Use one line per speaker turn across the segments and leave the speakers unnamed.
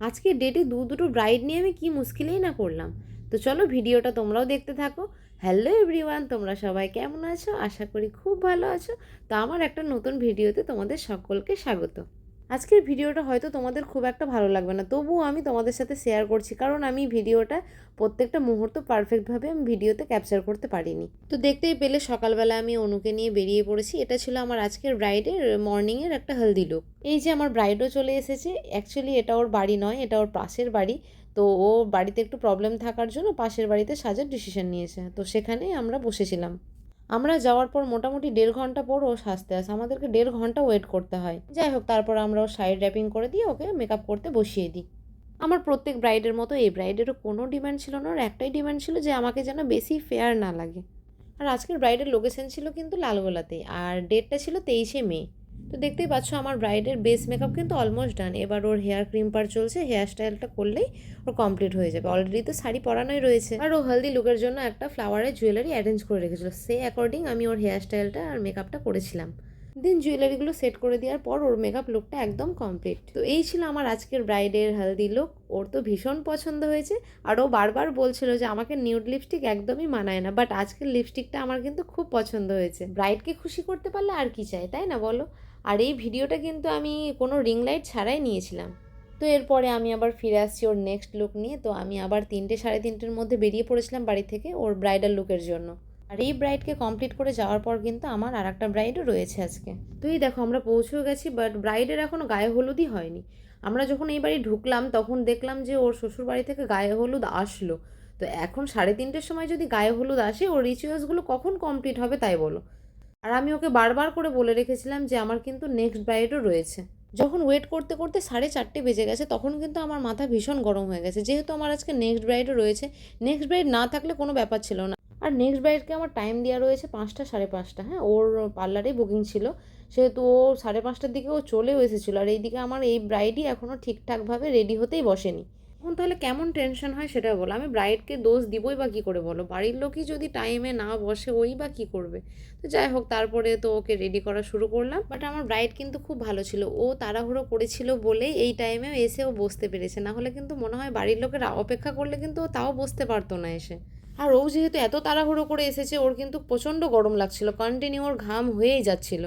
আজকের ডেটে দুটো ব্রাইড নিয়ে আমি কি মুশকিলেই না পড়লাম। তো চলো ভিডিওটা তোমরাও দেখতে থাকো। হ্যালো এভরিওয়ান, তোমরা সবাই কেমন আছো? আশা করি খুব ভালো আছো। তো আমার একটা নতুন ভিডিওতে তোমাদের সকলকে স্বাগত। আজকের ভিডিওটা হয়তো তোমাদের খুব একটা ভালো লাগবে না, তবুও আমি তোমাদের সাথে শেয়ার করছি, কারণ আমি ভিডিওটা প্রত্যেকটা মুহূর্ত পারফেক্টভাবে আমি ভিডিওতে ক্যাপচার করতে পারিনি। তো দেখতেই পেলে সকালবেলা আমি অনুকে নিয়ে বেরিয়ে পড়েছি। এটা ছিল আমার আজকের ব্রাইডের মর্নিংয়ের একটা হেলদি লুক। এই যে আমার ব্রাইডও চলে এসেছে। অ্যাকচুয়ালি এটা ওর বাড়ি নয়, এটা ওর পাশের বাড়ি। তো ও বাড়িতে একটু প্রবলেম থাকার জন্য পাশের বাড়িতে সাজার ডিসিশন নিয়েছে। তো সেখানেই আমরা বসেছিলাম। আমরা যাওয়ার পর মোটামুটি 1.5 ঘন্টা পর ও সাজতে আসে। আমাদেরকে 1.5 ঘন্টা ওয়েট করতে হয়। যাই হোক, তারপর আমরা ও সাইড র্যাপিং করে দিয়ে ওকে মেকআপ করতে বসিয়ে দিই। আমার প্রত্যেক ব্রাইডের মতো এই ব্রাইডেরও কোনো ডিমান্ড ছিল না, ওর একটাই ডিমান্ড ছিল যে আমাকে যেন বেশি ফেয়ার না লাগে। আর আজকের ব্রাইডের লোকেশন ছিল কিন্তু লালগোলাতেই, আর ডেটটা ছিল 23শে মে। তো দেখতেই পাচ্ছ আমার ব্রাইডের বেস মেকআপ কিন্তু অলমোস্ট ডান। এবার ওর হেয়ার ক্রিম্পার চলছে, হেয়ার স্টাইলটা করলেই ওর কমপ্লিট হয়ে যাবে। অলরেডি তো শাড়ি পরানোই রয়েছে, আর ও হেলদি লুকের জন্য একটা ফ্লাওয়ারের জুয়েলারি অ্যারেঞ্জ করে রেখেছিল। সেই অ্যাকর্ডিং আমি ওর হেয়ার স্টাইলটা আর মেকআপটা করেছিলাম। দেন জুয়েলারিগুলো সেট করে দেওয়ার পর ওর মেকআপ লুকটা একদম কমপ্লিট। তো এই ছিল আমার আজকের ব্রাইডের হেলদি লুক। ওর তো ভীষণ পছন্দ হয়েছে, আর ও বারবার বলছিল যে আমাকে নিউড লিপস্টিক একদমই মানায় না, বাট আজকের লিপস্টিকটা আমার কিন্তু খুব পছন্দ হয়েছে। ব্রাইডকে খুশি করতে পারলে আর কি চাই, তাই না বলো? আর এই ভিডিওটা কিন্তু আমি কোনো রিং লাইট ছাড়াই নিয়েছিলাম। তো এরপরে আমি আবার ফিরে আসছি ওর নেক্সট লুক নিয়ে। তো আমি আবার 3টে সাড়ে 3টের মধ্যে বেরিয়ে পড়েছিলাম বাড়ি থেকে ওর ব্রাইডাল লুকের জন্য। আর এই ব্রাইডকে কমপ্লিট করে যাওয়ার পর কিন্তু আমার আর একটা ব্রাইডও রয়েছে আজকে। তো এই দেখো আমরা পৌঁছেও গেছি, বাট ব্রাইডের এখনও গায়ে হলুদই হয়নি। আমরা যখন এই বাড়ি ঢুকলাম তখন দেখলাম যে ওর শ্বশুর বাড়ি থেকে গায়ে হলুদ আসলো। তো এখন 3:30-টের সময় যদি গায়ে হলুদ আসে, ওর রিচুয়ালসগুলো কখন কমপ্লিট হবে তাই বলো। আর আমি ওকে বারবার করে বলে রেখেছিলাম যে আমার কিন্তু নেক্সট ব্রাইডও রয়েছে। যখন ওয়েট করতে করতে 4:30 বেজে গেছে তখন কিন্তু আমার মাথা ভীষণ গরম হয়ে গেছে, যেহেতু আমার আজকে নেক্সট ব্রাইডও রয়েছে। নেক্সট ব্রাইড না থাকলে কোনো ব্যাপার ছিল না। আর নেক্সট ব্রাইডকে আমার টাইম দেওয়া রয়েছে 5টা 5:30। হ্যাঁ, ওর পার্লারেই বুকিং ছিল, সেহেতু ও 5:30টার দিকে ও চলেও এসেছিলো। আর এইদিকে আমার এই ব্রাইডই এখনও ঠিকঠাকভাবে রেডি হতেই বসেনি। এখন তাহলে কেমন টেনশন হয় সেটা বলো। আমি ব্রাইডকে দোষ দিবই বা কী করে বলো? বাড়ির লোকই যদি টাইমে না বসে, ওই বা কী করবে? তো যাই হোক, তারপরে তো ওকে রেডি করা শুরু করলাম। বাট আমার ব্রাইড কিন্তু খুব ভালো ছিল। ও তাড়াহুড়ো করেছিল বলেই এই টাইমেও এসে ও বসতে পেরেছে, না হলে কিন্তু মনে হয় বাড়ির লোকের অপেক্ষা করলে কিন্তু ও তাও বসতে পারতো না এসে। আর ও যেহেতু এত তাড়াহুড়ো করে এসেছে, ওর কিন্তু প্রচণ্ড গরম লাগছিল, কন্টিনিউ ওর ঘাম হয়েই যাচ্ছিল।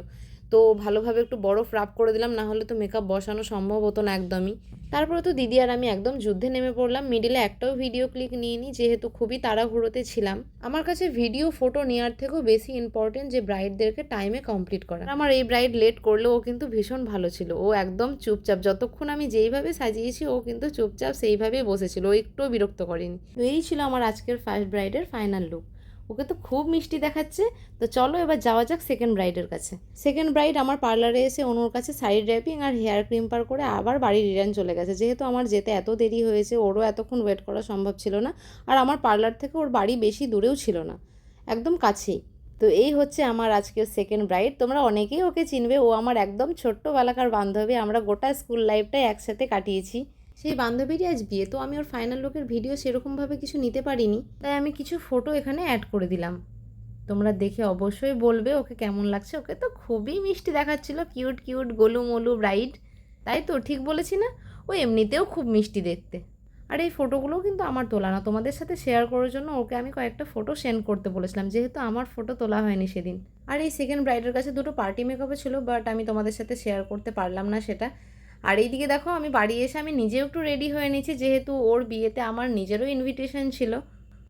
তো ভালোভাবে একটু বরফ রাব করে দিলাম, না হলে তো মেকআপ বসানো সম্ভব হতো না একদমই। তারপরে তো দিদি আর আমি একদম যুদ্ধে নেমে পড়লাম। মিডিলে একটাও ভিডিও ক্লিক নিইনি, যেহেতু খুবই তাড়াহুড়োতে ছিলাম। আমার কাছে ভিডিও ফটো নেওয়ার থেকেও বেশি ইম্পর্টেন্ট যে ব্রাইডদেরকে টাইমে কমপ্লিট করা। আমার এই ব্রাইড লেট করলেও ও কিন্তু ভীষণ ভালো ছিল। ও একদম চুপচাপ, যতক্ষণ আমি যেইভাবে সাজিয়েছি ও কিন্তু চুপচাপ সেইভাবেই বসেছিল, ও একটুও বিরক্ত করেনি। তো এই ছিল আমার আজকের ফার্স্ট ব্রাইডের ফাইনাল লুক। ওকে তো খুব মিষ্টি দেখাচ্ছে। তো চলো এবার যাওয়া যাক সেকেন্ড ব্রাইডের কাছে। সেকেন্ড ব্রাইড আমার পার্লারে এসে অনুর কাছে সাইড র্যাপিং আর হেয়ার ক্রিম্পার করে আবার বাড়ি রিটার্ন চলে গেছে। যেহেতু আমার যেতে এত দেরি হয়েছে, ওরও এতক্ষণ ওয়েট করা সম্ভব ছিল না। আর আমার পার্লার থেকে ওর বাড়ি বেশি দূরেও ছিল না, একদম কাছেই। তো এই হচ্ছে আমার আজকের সেকেন্ড ব্রাইড। তোমরা অনেকেই ওকে চিনবে, ও আমার একদম ছোট্টবেলাকার বান্ধবী। আমরা গোটা স্কুল লাইফটাই একসাথে কাটিয়েছি। সেই বান্ধবীরই আজ বিয়ে। তো আমি ওর ফাইনাল লুকের ভিডিও সেরকমভাবে কিছু নিতে পারিনি, তাই আমি কিছু ফটো এখানে অ্যাড করে দিলাম। তোমরা দেখে অবশ্যই বলবে ওকে কেমন লাগছে। ওকে তো খুবই মিষ্টি দেখাচ্ছিল, কিউট কিউট গোলুমোলু ব্রাইড। তাই তো ঠিক বলেছি না? ও এমনিতেও খুব মিষ্টি দেখতে। আর এই ফটোগুলোও কিন্তু আমার তোলা না, তোমাদের সাথে শেয়ার করার জন্য ওকে আমি কয়েকটা ফটো সেন্ড করতে বলেছিলাম, যেহেতু আমার ফটো তোলা হয়নি সেদিন। আর এই সেকেন্ড ব্রাইডের কাছে দুটো পার্টি মেকআপও ছিল, বাট আমি তোমাদের সাথে শেয়ার করতে পারলাম না সেটা। আর এইদিকে দেখো আমি বাড়ি এসে আমি নিজেও একটু রেডি হয়ে নিয়েছি, যেহেতু ওর বিয়েতে আমার নিজেরও ইনভিটেশন ছিল।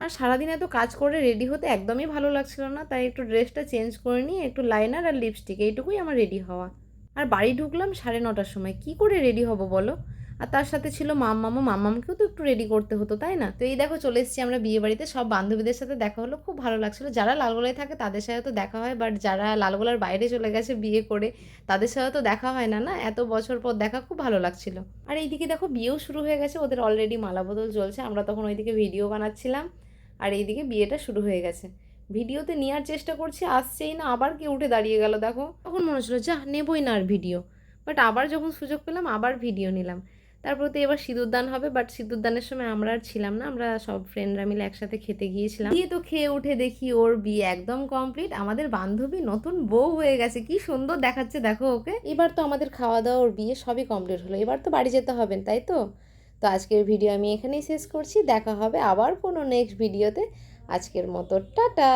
আর সারাদিন এত কাজ করে রেডি হতে একদমই ভালো লাগছিল না, তাই একটু ড্রেসটা চেঞ্জ করে নিয়ে একটু লাইনার আর লিপস্টিক, এইটুকুই আমার রেডি হওয়া। আর বাড়ি ঢুকলাম 9:30টার সময়। কি করে রেডি হব বলো? আর তার সাথে ছিল মাম্মামকেও তো একটু রেডি করতে হতো, তাই না? তো এই দেখো চলে এসেছি আমরা বিয়ে বাড়িতে। সব বান্ধবীদের সাথে দেখা হলো, খুব ভালো লাগছিল। যারা লালগোলায় থাকে তাদের সাথে তো দেখা হয়, বাট যারা লালগোলার বাইরে চলে গেছে বিয়ে করে, তাদের সাথে তো দেখা হয় না। না, এত বছর পর দেখা, খুব ভালো লাগছিল। আর এইদিকে দেখো বিয়েও শুরু হয়ে গেছে, ওদের অলরেডি মালা বদল চলছে। আমরা তখন ওইদিকে ভিডিও বানাচ্ছিলাম, আর এইদিকে বিয়েটা শুরু হয়ে গেছে। ভিডিওতে নেওয়ার চেষ্টা করছি, আসছেই না, আবার কে উঠে দাঁড়িয়ে গেল দেখো। তখন মনে হচ্ছিলো যা নেবই না আর ভিডিও, বাট আবার যখন সুযোগ পেলাম আবার ভিডিও নিলাম। তারপর তো এবার সিঁদুরদান হবে, বাট সিঁদুরদানের সময় আমরা আর ছিলাম না, আমরা সব ফ্রেন্ডরা মিলে একসাথে খেতে গিয়েছিলাম। দিয়ে তো খেয়ে উঠে দেখি ওর বিয়ে একদম কমপ্লিট। আমাদের বান্ধবী নতুন বউ হয়ে গেছে, কি সুন্দর দেখাচ্ছে দেখো ওকে। এবার তো আমাদের খাওয়া দাওয়া, ওর বিয়ে সবই কমপ্লিট হলো। এবার তো বাড়ি যেতে হবে, তাই তো? তো আজকের ভিডিও আমি এখানেই শেষ করছি, দেখা হবে আবার কোনো নেক্সট ভিডিওতে। আজকের মতো টাটা।